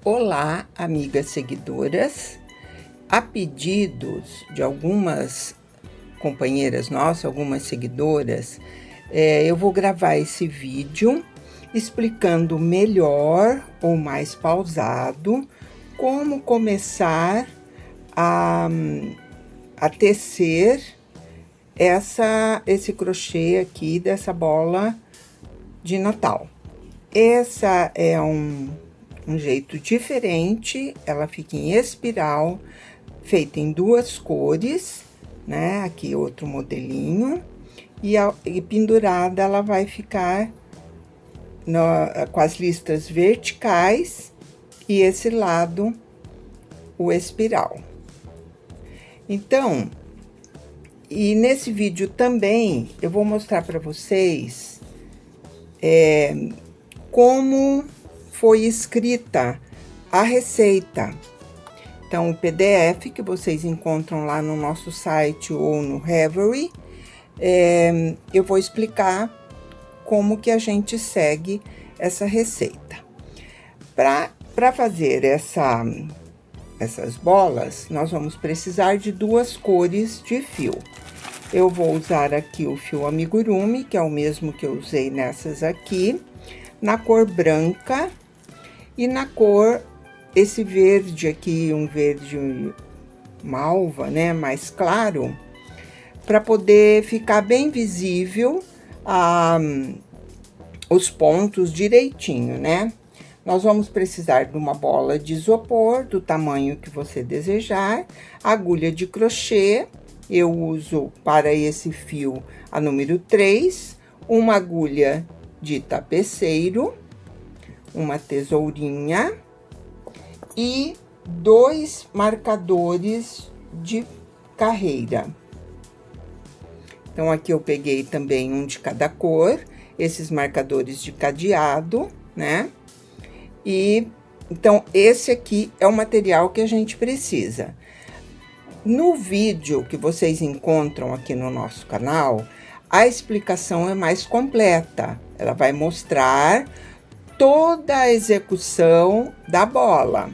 Olá, amigas seguidoras. A pedidos de algumas companheiras nossas, algumas seguidoras, eu vou gravar esse vídeo explicando melhor ou mais pausado como começar a tecer esse crochê aqui dessa bola de Natal. Essa é um jeito diferente, ela fica em espiral, feita em duas cores, né? Aqui outro modelinho, e pendurada ela vai ficar com as listras verticais e esse lado o espiral. Então, e nesse vídeo também eu vou mostrar para vocês como foi escrita a receita. Então, o PDF que vocês encontram lá no nosso site ou no Ravelry, eu vou explicar como que a gente segue essa receita. Para fazer essas bolas, nós vamos precisar de duas cores de fio. Eu vou usar aqui o fio amigurumi, que é o mesmo que eu usei nessas aqui, na cor branca. E na cor, esse verde aqui, um verde malva, né, mais claro, para poder ficar bem visível os pontos direitinho, né? Nós vamos precisar de uma bola de isopor, do tamanho que você desejar, agulha de crochê, eu uso para esse fio a número 3, uma agulha de tapeceiro, uma tesourinha e 2 marcadores de carreira. Então, aqui eu peguei também um de cada cor, esses marcadores de cadeado, né? E, então, esse aqui é o material que a gente precisa. No vídeo que vocês encontram aqui no nosso canal, a explicação é mais completa. Ela vai mostrar toda a execução da bola,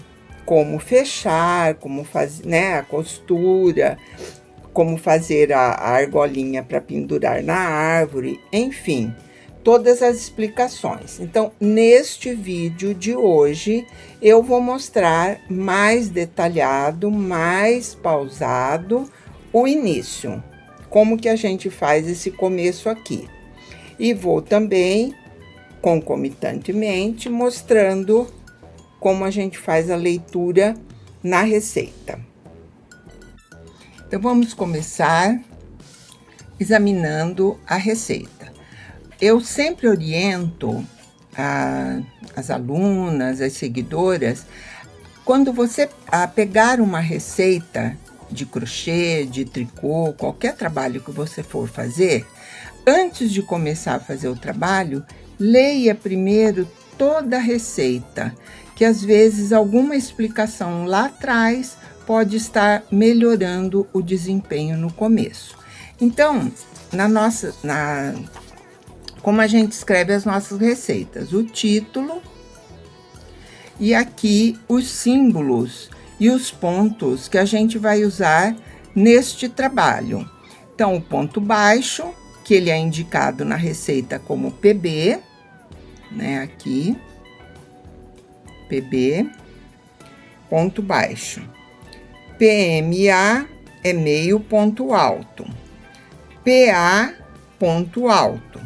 como fechar, como fazer, né, a costura, como fazer a argolinha para pendurar na árvore, enfim, todas as explicações. Então, neste vídeo de hoje, eu vou mostrar mais detalhado, mais pausado, o início, como que a gente faz esse começo aqui. E vou também concomitantemente mostrando como a gente faz a leitura na receita. Então, vamos começar examinando a receita. Eu sempre oriento as alunas, as seguidoras, quando você pegar uma receita de crochê, de tricô, qualquer trabalho que você for fazer, antes de começar a fazer o trabalho, leia primeiro toda a receita, que às vezes alguma explicação lá atrás pode estar melhorando o desempenho no começo. Então, como a gente escreve as nossas receitas, o título e aqui os símbolos e os pontos que a gente vai usar neste trabalho. Então, o ponto baixo, que ele é indicado na receita como PB, né, aqui, PB, ponto baixo. PMA é meio ponto alto. PA, ponto alto.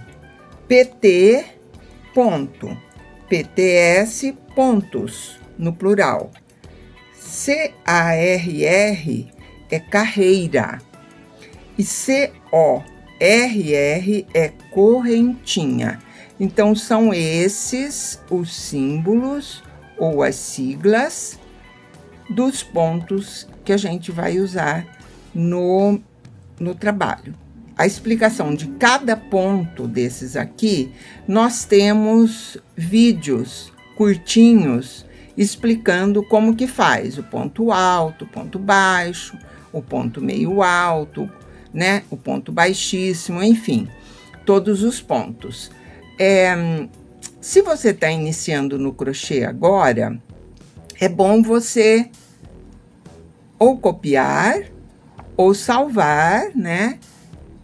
PT, ponto. PTS, pontos, no plural. CARR é carreira. E CORR é correntinha. Então, são esses os símbolos ou as siglas dos pontos que a gente vai usar no trabalho. A explicação de cada ponto desses aqui, nós temos vídeos curtinhos explicando como que faz o ponto alto, o ponto baixo, o ponto meio alto, né? O ponto baixíssimo, enfim, todos os pontos. Se você está iniciando no crochê agora, é bom você ou copiar ou salvar, né,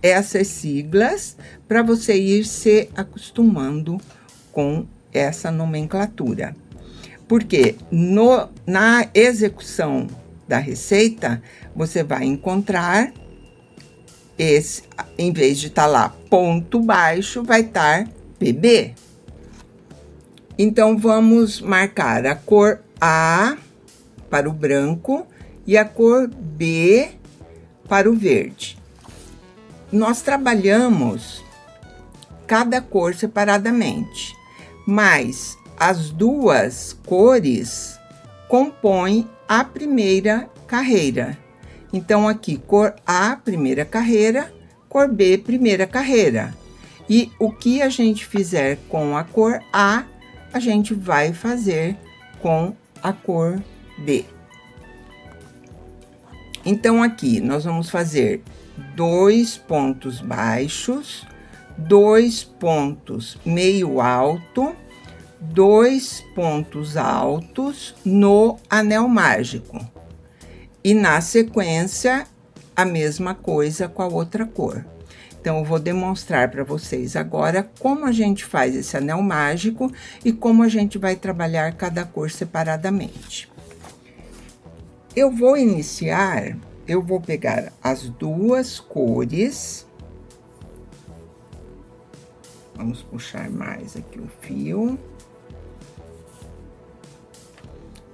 essas siglas para você ir se acostumando com essa nomenclatura. Porque na execução da receita, você vai encontrar esse, em vez de estar lá ponto baixo, vai estar PB. Então, vamos marcar a cor A para o branco e a cor B para o verde. Nós trabalhamos cada cor separadamente, mas as duas cores compõem a primeira carreira. Então, aqui, cor A, primeira carreira, cor B, primeira carreira. E o que a gente fizer com a cor A, a gente vai fazer com a cor B. Então, aqui, nós vamos fazer 2 pontos baixos, 2 pontos meio alto, 2 pontos altos no anel mágico. E na sequência, a mesma coisa com a outra cor. Então, eu vou demonstrar para vocês agora como a gente faz esse anel mágico e como a gente vai trabalhar cada cor separadamente. Eu vou iniciar, eu vou pegar as duas cores. Vamos puxar mais aqui o fio.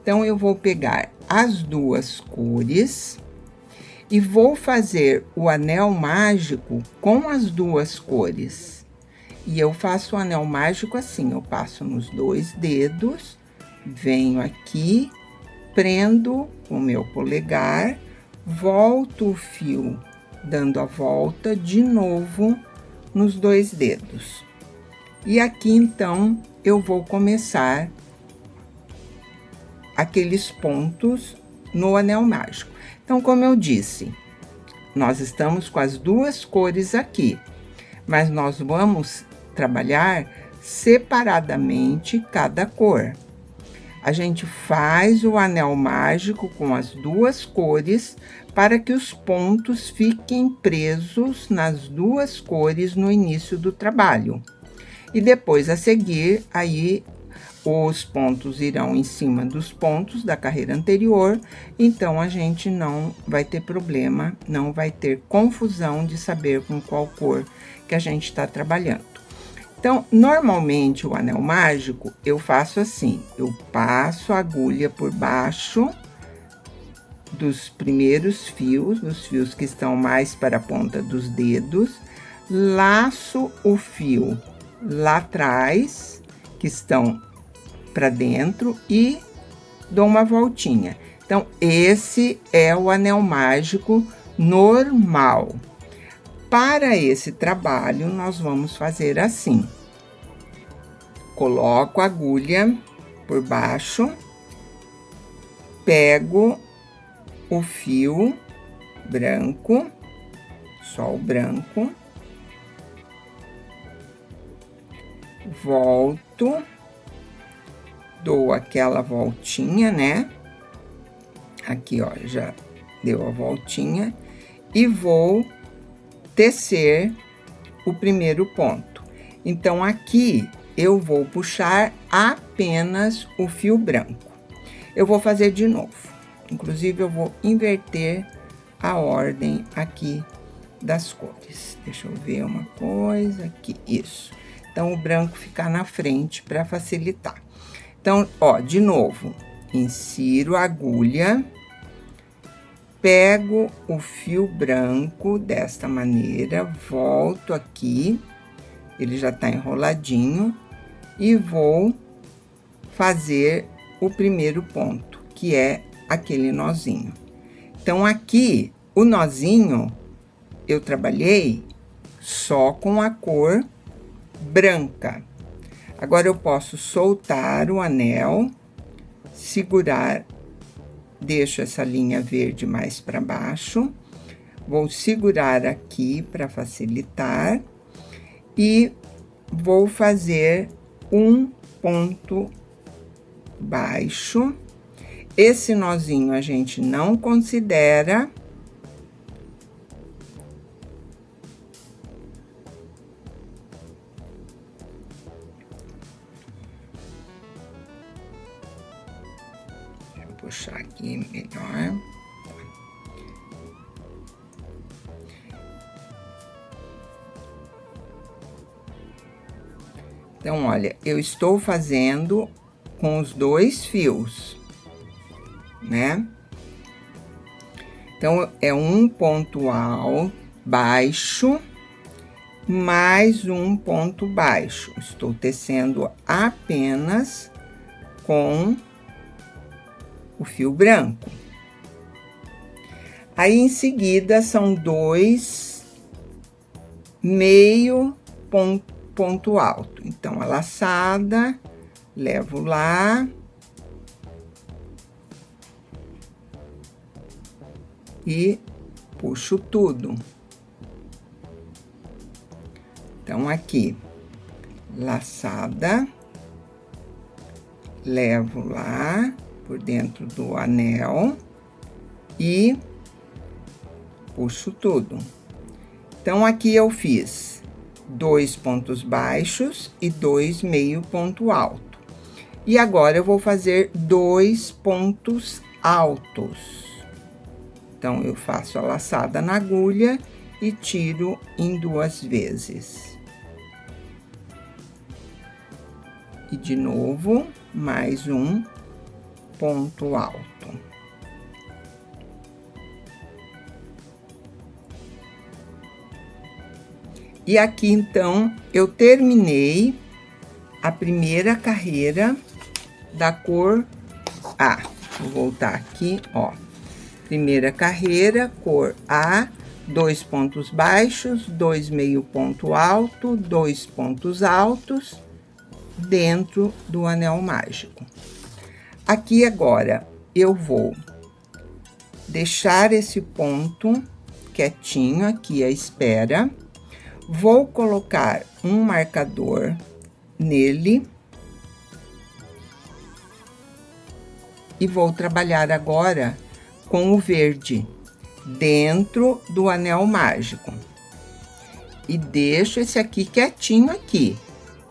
Então, eu vou pegar as duas cores e vou fazer o anel mágico com as duas cores. E eu faço o anel mágico assim, eu passo nos 2 dedos, venho aqui, prendo com o meu polegar, volto o fio dando a volta de novo nos 2 dedos. E aqui, então, eu vou começar aqueles pontos no anel mágico. Então, como eu disse, nós estamos com as duas cores aqui, mas nós vamos trabalhar separadamente cada cor. A gente faz o anel mágico com as duas cores para que os pontos fiquem presos nas duas cores no início do trabalho. E depois, a seguir, aí os pontos irão em cima dos pontos da carreira anterior, então a gente não vai ter problema, não vai ter confusão de saber com qual cor que a gente está trabalhando. Então, normalmente, o anel mágico, eu faço assim, eu passo a agulha por baixo dos primeiros fios, dos fios que estão mais para a ponta dos dedos, laço o fio lá atrás, que estão para dentro, e dou uma voltinha. Então, esse é o anel mágico normal. Para esse trabalho, nós vamos fazer assim. Coloco a agulha por baixo, pego o fio branco, só o branco, volto, dou aquela voltinha, né? Aqui, ó, já deu a voltinha e vou tecer o primeiro ponto. Então, aqui eu vou puxar apenas o fio branco. Eu vou fazer de novo. Inclusive, eu vou inverter a ordem aqui das cores. Deixa eu ver uma coisa aqui. Isso. Então, o branco ficar na frente para facilitar. Então, ó, de novo, insiro a agulha, pego o fio branco desta maneira, volto aqui, ele já tá enroladinho, e vou fazer o primeiro ponto, que é aquele nozinho. Então, aqui, o nozinho, eu trabalhei só com a cor branca. Agora, eu posso soltar o anel, segurar, deixo essa linha verde mais para baixo, vou segurar aqui para facilitar e vou fazer um ponto baixo Esse nozinho a gente não considera. Deixa eu puxar aqui melhor. Então, olha, eu estou fazendo com os 2 fios, né? Então, é um ponto alto, baixo, mais um ponto baixo. Estou tecendo apenas com o fio branco. Aí, em seguida, são 2 meio ponto alto. Então, a laçada, levo lá. E puxo tudo. Então, aqui, laçada, levo lá por dentro do anel e puxo tudo. Então, aqui eu fiz 2 pontos baixos e 2 meio ponto alto. E agora eu vou fazer 2 pontos altos. Então, eu faço a laçada na agulha e tiro em 2 vezes. E de novo, mais um ponto alto. E aqui, então, eu terminei a primeira carreira da cor A. Vou voltar aqui, ó. Primeira carreira, cor A, 2 pontos baixos, 2 meio ponto alto, 2 pontos altos dentro do anel mágico. Aqui agora eu vou deixar esse ponto quietinho aqui à espera. Vou colocar um marcador nele e vou trabalhar agora com o verde dentro do anel mágico. E deixo esse aqui quietinho aqui,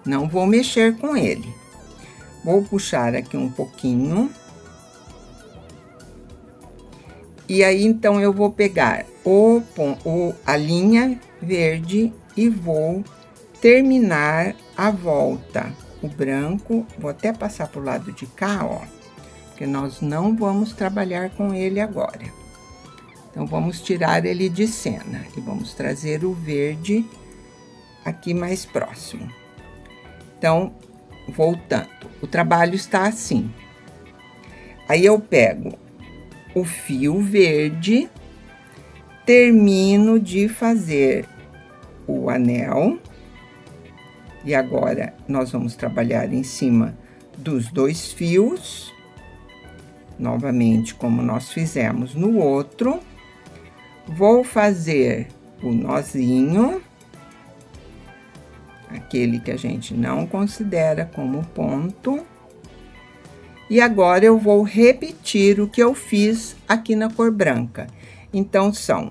não vou mexer com ele. Vou puxar aqui um pouquinho. E aí, então, eu vou pegar a linha verde e vou terminar a volta. O branco, vou até passar pro lado de cá, ó, porque nós não vamos trabalhar com ele agora. Então, vamos tirar ele de cena e vamos trazer o verde aqui mais próximo. Então, voltando, o trabalho está assim. Aí, eu pego o fio verde, termino de fazer o anel. E agora, nós vamos trabalhar em cima dos 2 fios. Novamente, como nós fizemos no outro. Vou fazer o nozinho, aquele que a gente não considera como ponto. E agora, eu vou repetir o que eu fiz aqui na cor branca. Então, são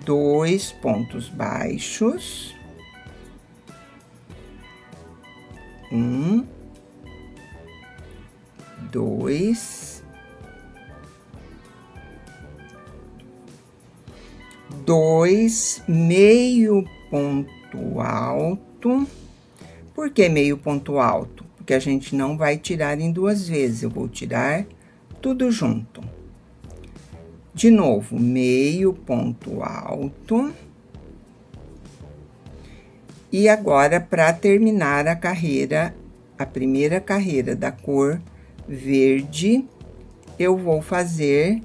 2 pontos baixos. 1, 2, 2 meio ponto alto. Por que meio ponto alto? Porque a gente não vai tirar em 2 vezes, eu vou tirar tudo junto. De novo, meio ponto alto. E agora, para terminar a carreira, a primeira carreira da cor verde, eu vou fazer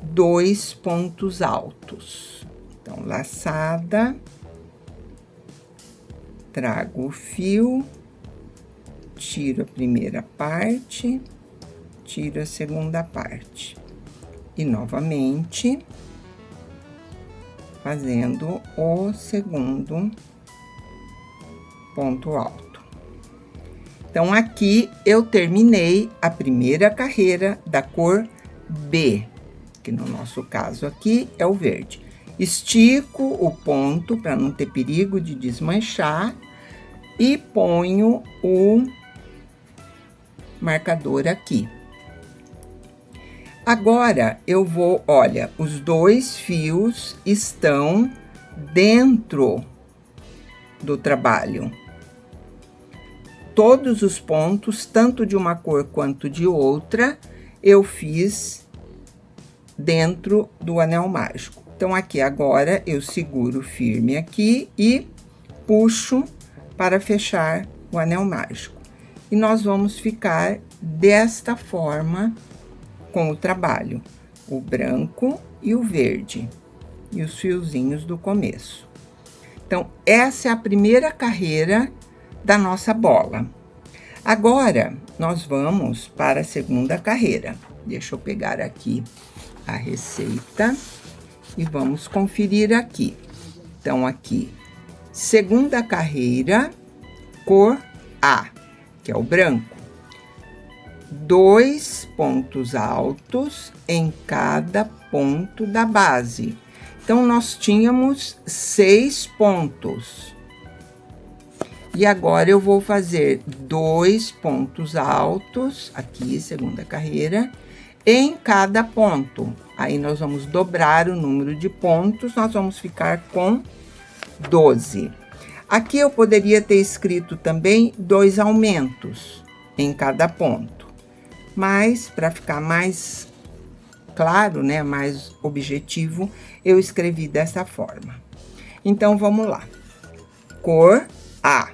2 pontos altos. Então, laçada, trago o fio, tiro a primeira parte, tiro a segunda parte. E novamente, fazendo o segundo ponto alto. Então, aqui eu terminei a primeira carreira da cor B, que no nosso caso aqui é o verde. Estico o ponto para não ter perigo de desmanchar e ponho o marcador aqui. Agora, eu vou, olha, os dois fios estão dentro do trabalho. Todos os pontos, tanto de uma cor quanto de outra, eu fiz dentro do anel mágico. Então, aqui agora, eu seguro firme aqui e puxo para fechar o anel mágico. E nós vamos ficar desta forma com o trabalho, o branco e o verde, e os fiozinhos do começo. Então, essa é a primeira carreira da nossa bola. Agora, nós vamos para a segunda carreira. Deixa eu pegar aqui a receita e vamos conferir aqui. Então, aqui, segunda carreira, cor A, que é o branco. 2 pontos altos em cada ponto da base. Então, nós tínhamos 6 pontos. E agora, eu vou fazer 2 pontos altos, aqui, segunda carreira, em cada ponto. Aí, nós vamos dobrar o número de pontos, nós vamos ficar com 12. Aqui, eu poderia ter escrito também 2 aumentos em cada ponto. Mas, para ficar mais claro, né, mais objetivo, eu escrevi dessa forma. Então, vamos lá. Cor A.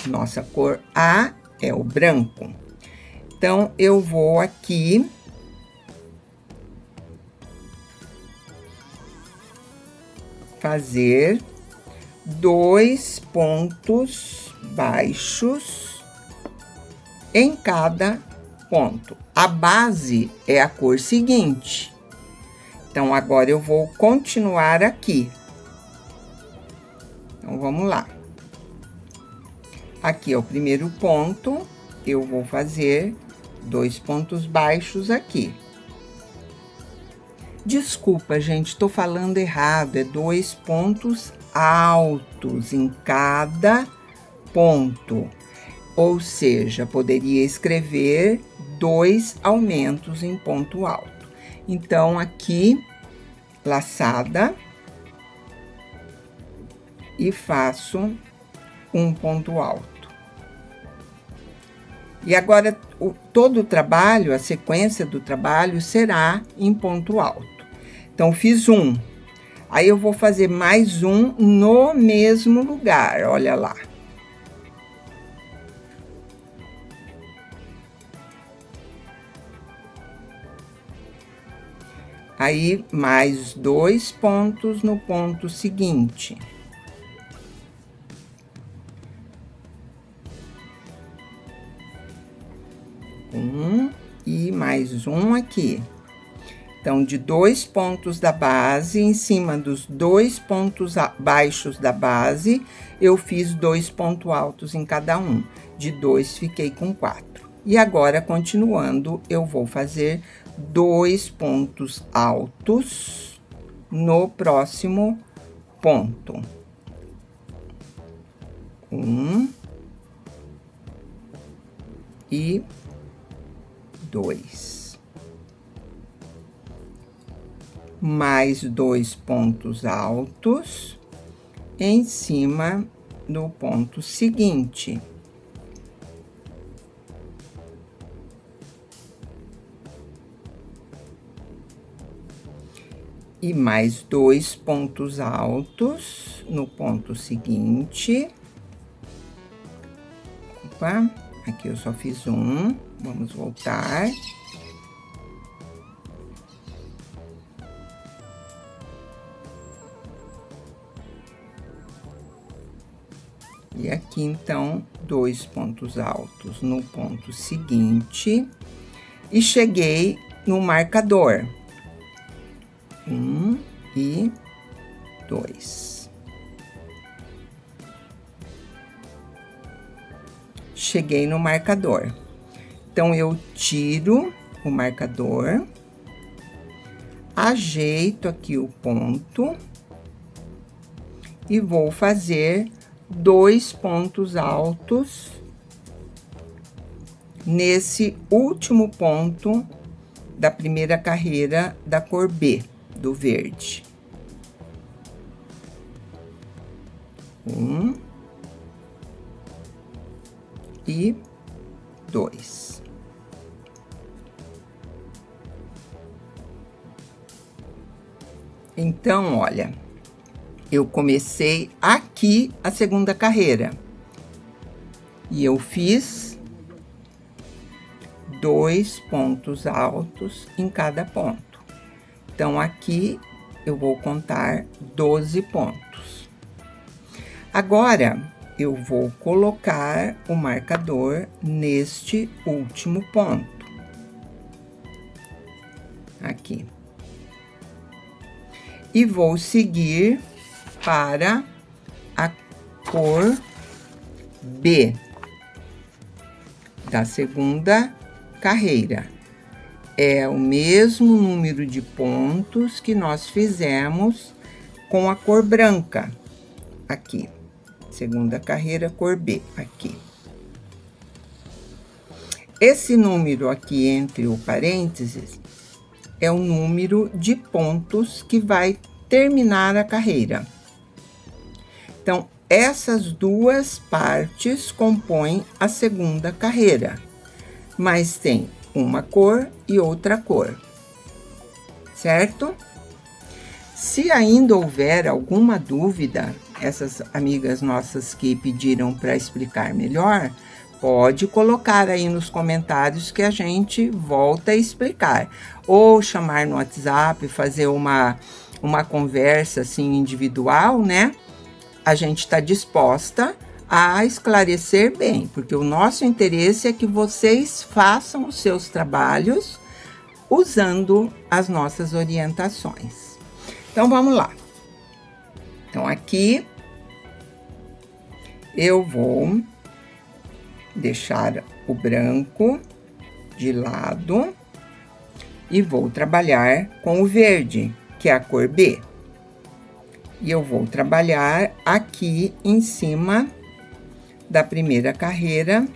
Nossa cor A é o branco. Então, eu vou aqui fazer 2 pontos baixos em cada ponto. A base é a cor seguinte. Então, agora eu vou continuar aqui. Então, vamos lá. Aqui é o primeiro ponto, eu vou fazer 2 pontos baixos aqui. Desculpa, gente, tô falando errado, é 2 pontos altos em cada ponto. Ou seja, poderia escrever 2 aumentos em ponto alto. Então, aqui, laçada, e faço um ponto alto. E agora, todo o trabalho, a sequência do trabalho será em ponto alto. Então, fiz um. Aí, eu vou fazer mais um no mesmo lugar, olha lá. Aí, mais 2 pontos no ponto seguinte. E mais um aqui. Então, de 2 pontos da base, em cima dos 2 pontos baixos da base, eu fiz 2 pontos altos em cada um. De 2, fiquei com 4. E agora, continuando, eu vou fazer 2 pontos altos no próximo ponto. 1 e 2. Mais 2 pontos altos em cima do ponto seguinte. E mais 2 pontos altos no ponto seguinte. Opa, aqui eu só fiz um, vamos voltar. E aqui, então, 2 pontos altos no ponto seguinte. E cheguei no marcador. 1 e 2. cheguei no marcador. Então, eu tiro o marcador, ajeito aqui o ponto e vou fazer 2 pontos altos nesse último ponto da primeira carreira da cor B, do verde. 1 e 2. Então, olha, eu comecei aqui a segunda carreira e eu fiz 2 pontos altos em cada ponto. Então, aqui eu vou contar 12 pontos. Agora, eu vou colocar o marcador neste último ponto. Aqui. E vou seguir para a cor B da segunda carreira. É o mesmo número de pontos que nós fizemos com a cor branca. Aqui. Segunda carreira, cor B, aqui. Esse número aqui entre o parênteses é o número de pontos que vai terminar a carreira. Então, essas duas partes compõem a segunda carreira, mas tem uma cor e outra cor, certo? Se ainda houver alguma dúvida, essas amigas nossas que pediram para explicar melhor, pode colocar aí nos comentários que a gente volta a explicar. Ou chamar no WhatsApp, fazer uma conversa assim individual, né? A gente está disposta a esclarecer bem, porque o nosso interesse é que vocês façam os seus trabalhos usando as nossas orientações. Então, vamos lá. Então, aqui eu vou deixar o branco de lado e vou trabalhar com o verde, que é a cor B. E eu vou trabalhar aqui em cima da primeira carreira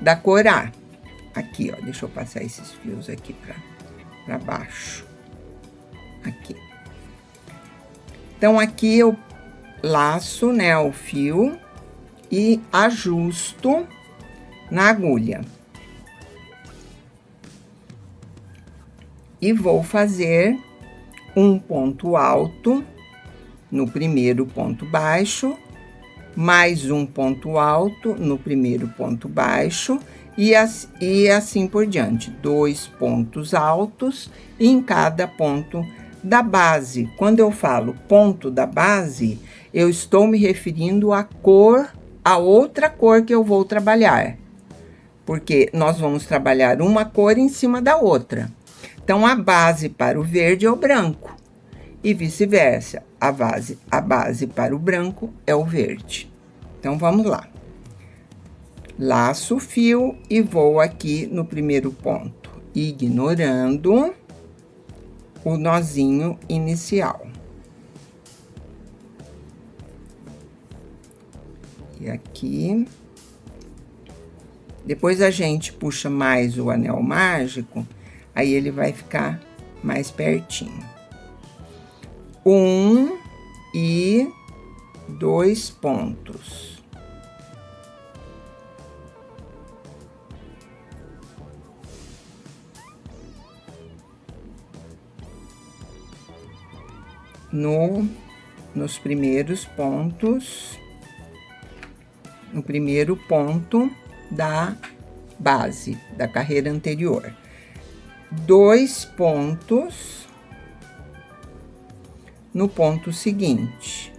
da cor A. Aqui, ó, deixa eu passar esses fios aqui para baixo. Aqui. Então, aqui eu laço, né, o fio e ajusto na agulha. E vou fazer um ponto alto no primeiro ponto baixo, mais um ponto alto no primeiro ponto baixo e assim por diante. 2 pontos altos em cada ponto da base. Quando eu falo ponto da base, eu estou me referindo à cor, a outra cor que eu vou trabalhar. Porque nós vamos trabalhar uma cor em cima da outra. Então, a base para o verde é o branco. E vice-versa. A base para o branco é o verde. Então, vamos lá. Laço o fio e vou aqui no primeiro ponto, ignorando o nozinho inicial. E aqui. Depois a gente puxa mais o anel mágico, aí ele vai ficar mais pertinho. 1 e 2 pontos. Nos primeiros pontos, no primeiro ponto da base da carreira anterior. 2 pontos no ponto seguinte.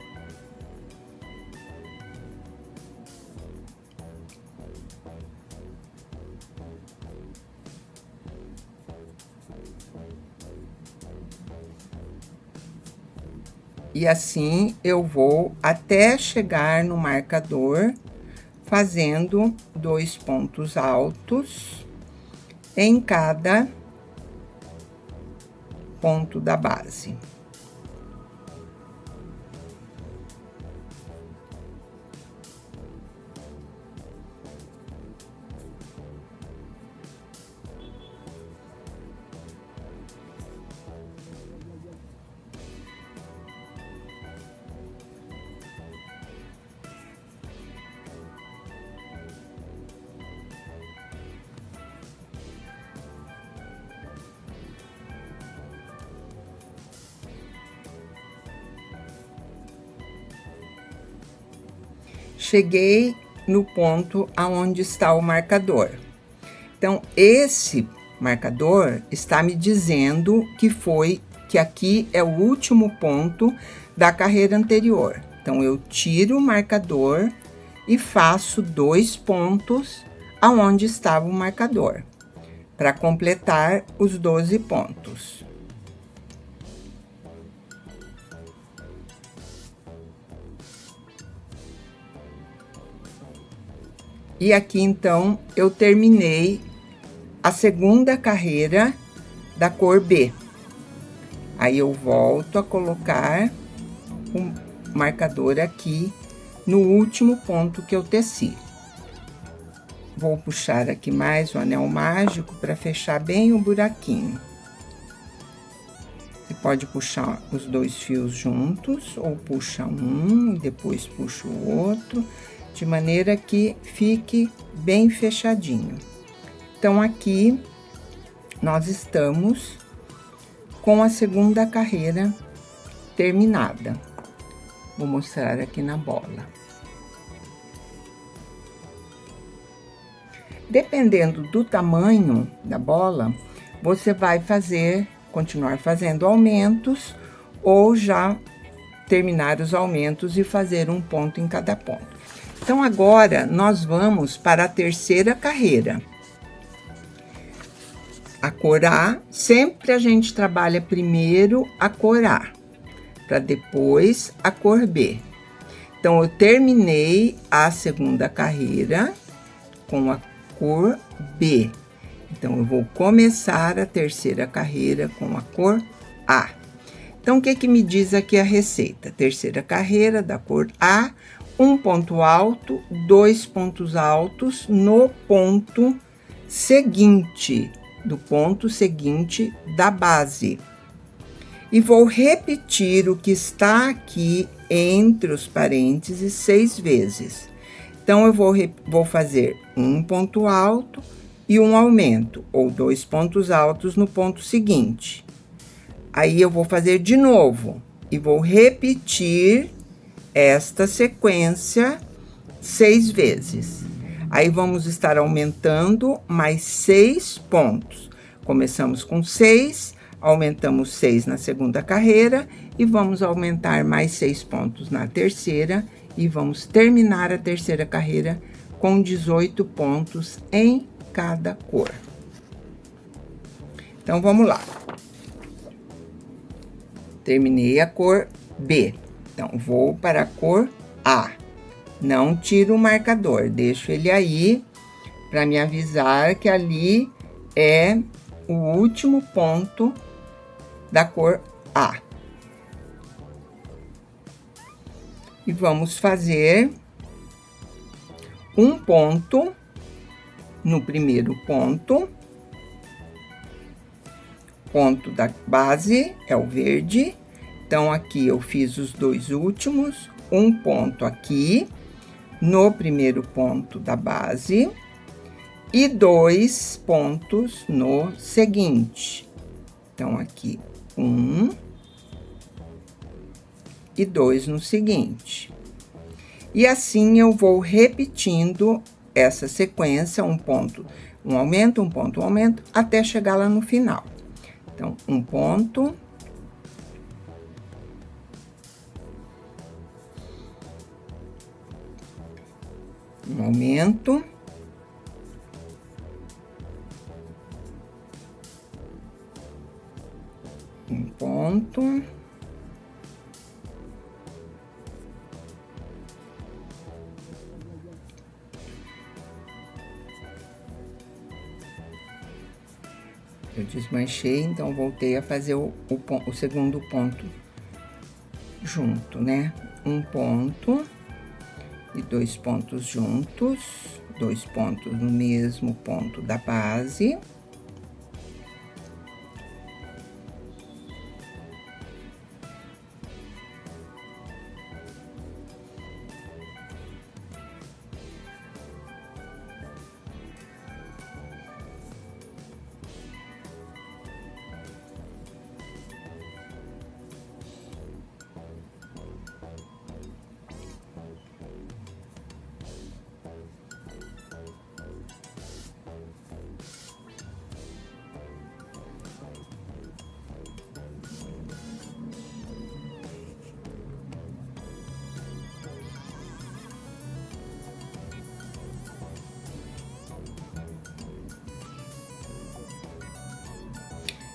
E assim eu vou até chegar no marcador, fazendo 2 pontos altos em cada ponto da base. Cheguei no ponto aonde está o marcador. Então, esse marcador está me dizendo que aqui é o último ponto da carreira anterior. Então, eu tiro o marcador e faço 2 pontos aonde estava o marcador, para completar os 12 pontos. E aqui, então, eu terminei a segunda carreira da cor B. Aí, eu volto a colocar o marcador aqui no último ponto que eu teci. Vou puxar aqui mais o anel mágico para fechar bem o buraquinho. Você pode puxar os 2 fios juntos, ou puxa um e depois puxa o outro, de maneira que fique bem fechadinho. Então, aqui, nós estamos com a segunda carreira terminada. Vou mostrar aqui na bola. Dependendo do tamanho da bola, você vai continuar fazendo aumentos, ou já terminar os aumentos e fazer um ponto em cada ponto. Então, agora, nós vamos para a terceira carreira. A cor A, sempre a gente trabalha primeiro a cor A, para depois a cor B. Então, eu terminei a segunda carreira com a cor B. Então, eu vou começar a terceira carreira com a cor A. Então, o que que me diz aqui a receita? Terceira carreira da cor A, 1 ponto alto, 2 pontos altos no ponto seguinte, do ponto seguinte da base. E vou repetir o que está aqui entre os parênteses 6 vezes. Então, eu vou fazer 1 ponto alto e um aumento, ou 2 pontos altos no ponto seguinte. Aí, eu vou fazer de novo e vou repetir esta sequência 6 vezes. Aí, vamos estar aumentando mais 6 pontos. Começamos com 6, aumentamos 6 na segunda carreira e vamos aumentar mais 6 pontos na terceira e vamos terminar a terceira carreira com 18 pontos em cada cor. Então, vamos lá. Terminei a cor B. Então, vou para a cor A. Não tiro o marcador, deixo ele aí para me avisar que ali é o último ponto da cor A. E vamos fazer um ponto no primeiro ponto. Ponto da base é o verde. Então, aqui eu fiz os 2 últimos, um ponto aqui no primeiro ponto da base e 2 pontos no seguinte. Então, aqui 1 e 2 no seguinte. E assim eu vou repetindo essa sequência, um ponto, um aumento, um ponto, um aumento, até chegar lá no final. Então, um ponto. Um aumento. Um ponto. Eu desmanchei, então voltei a fazer o segundo ponto junto, né? Um ponto e 2 pontos juntos, 2 pontos no mesmo ponto da base.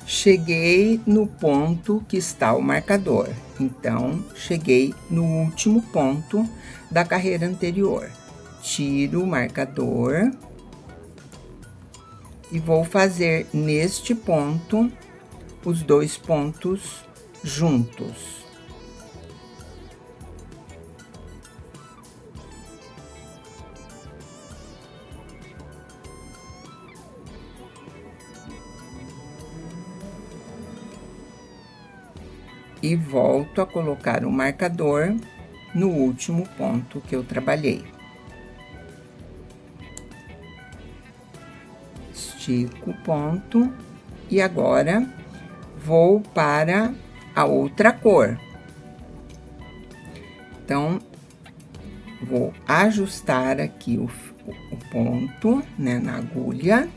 Cheguei no ponto que está o marcador, então, cheguei no último ponto da carreira anterior. Tiro o marcador e vou fazer neste ponto os 2 pontos juntos. E volto a colocar o marcador no último ponto que eu trabalhei. Estico o ponto e agora vou para a outra cor. Então, vou ajustar aqui o ponto, né, na agulha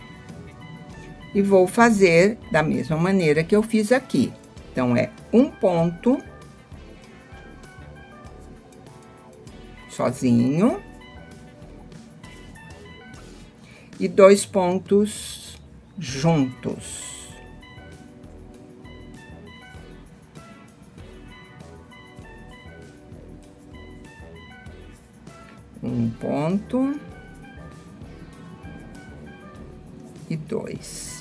e vou fazer da mesma maneira que eu fiz aqui. Então, é um ponto sozinho e 2 pontos juntos. Um ponto e 2.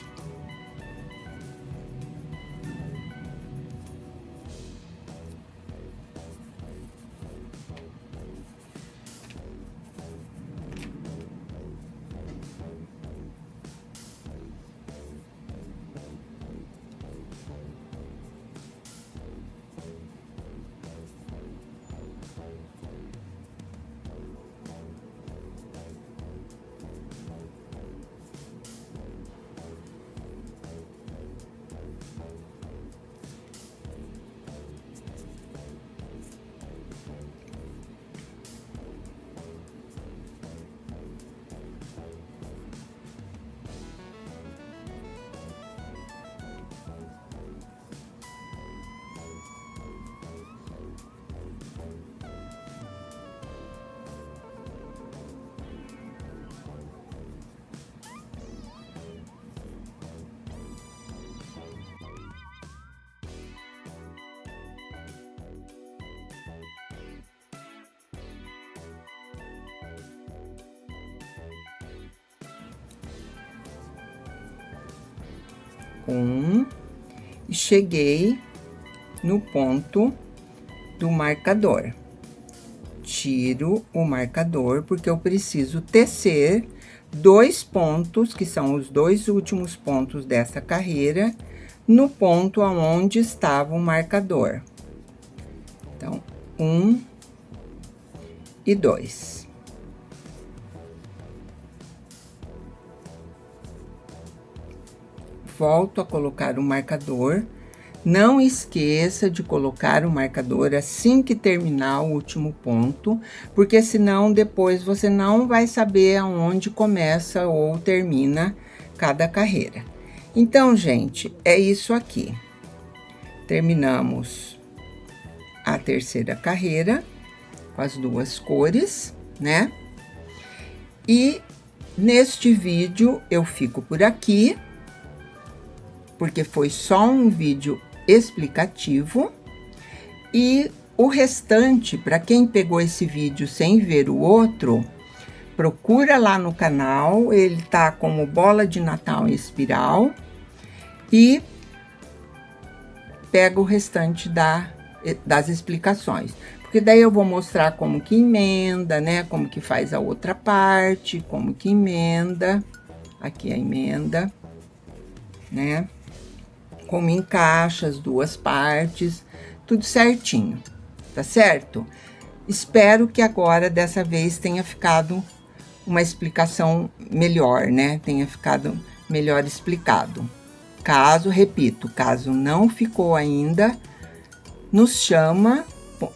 E cheguei no ponto do marcador. Tiro o marcador, porque eu preciso tecer 2 pontos, que são os 2 últimos pontos dessa carreira, no ponto aonde estava o marcador. Então, 1 e 2. Volto a colocar o marcador. Não esqueça de colocar o marcador assim que terminar o último ponto, porque senão depois você não vai saber aonde começa ou termina cada carreira. Então, gente, é isso aqui. Terminamos a terceira carreira com as 2 cores, né? E neste vídeo eu fico por aqui, porque foi só um vídeo explicativo, e o restante, para quem pegou esse vídeo sem ver o outro, procura lá no canal, ele tá como Bola de Natal em Espiral, e pega o restante das explicações. Porque daí eu vou mostrar como que emenda, né? Como que faz a outra parte, como que emenda. Aqui a emenda, né? Como encaixa as duas partes, tudo certinho, tá certo? Espero que agora, dessa vez, tenha ficado uma explicação melhor, né? Tenha ficado melhor explicado. Repito, caso não ficou ainda, nos chama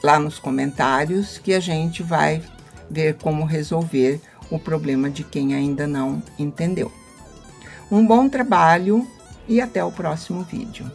lá nos comentários que a gente vai ver como resolver o problema de quem ainda não entendeu. Um bom trabalho e até o próximo vídeo.